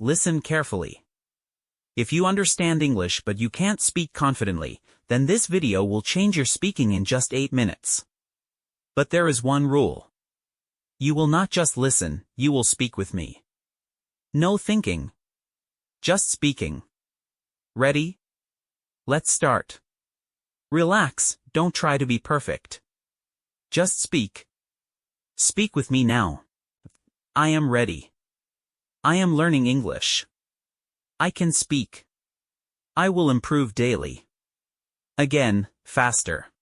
Listen carefully. If you understand English but you can't speak confidently, then this video will change your speaking in just 8 minutes. But there is one rule. You will not just listen, you will speak with me. No thinking. Just speaking. Ready? Let's start. Relax, don't try to be perfect. Just speak. Speak with me now. I am ready. I am learning English. I can speak. I will improve daily. Again, faster.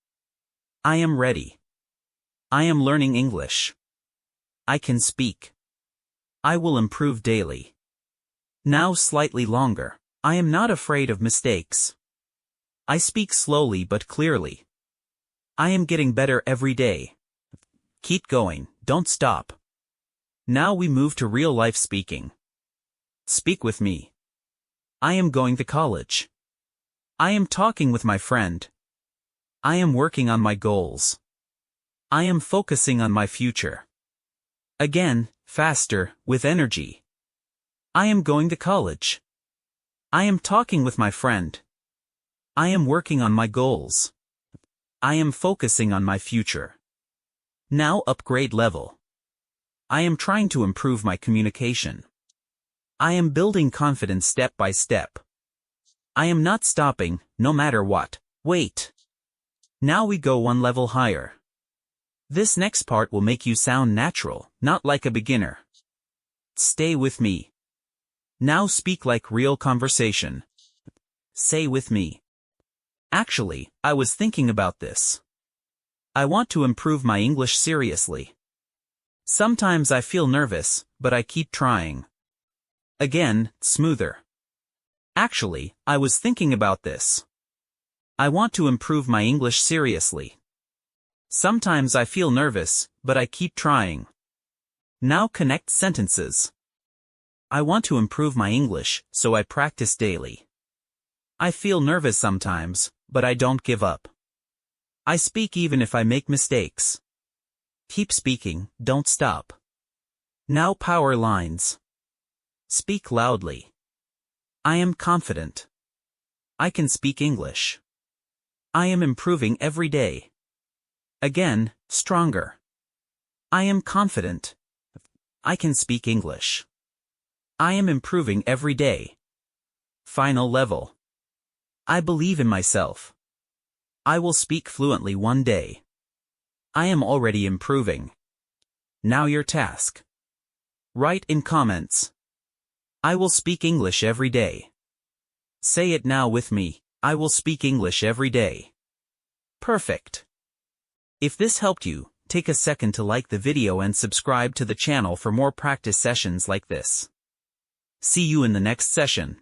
I am ready. I am learning English. I can speak. I will improve daily. Now slightly longer. I am not afraid of mistakes. I speak slowly but clearly. I am getting better every day. Keep going, don't stop. Now we move to real-life speaking. Speak with me. I am going to college. I am talking with my friend. I am working on my goals. I am focusing on my future. Again, faster, with energy. I am going to college. I am talking with my friend. I am working on my goals. I am focusing on my future. Now upgrade level. I am trying to improve my communication. I am building confidence step by step. I am not stopping, no matter what. Wait. Now we go one level higher. This next part will make you sound natural, not like a beginner. Stay with me. Now speak like real conversation. Say with me. Actually, I was thinking about this. I want to improve my English seriously. Sometimes I feel nervous, but I keep trying. Again, smoother. Actually, I was thinking about this. I want to improve my English seriously. Sometimes I feel nervous, but I keep trying. Now connect sentences. I want to improve my English, so I practice daily. I feel nervous sometimes, but I don't give up. I speak even if I make mistakes. Keep speaking, don't stop. Now power lines. Speak loudly. I am confident. I can speak English. I am improving every day. Again, stronger. I am confident. I can speak English. I am improving every day. Final level. I believe in myself. I will speak fluently one day. I am already improving. Now your task. Write in comments. I will speak English every day. Say it now with me. I will speak English every day. Perfect. If this helped you, take a second to like the video and subscribe to the channel for more practice sessions like this. See you in the next session.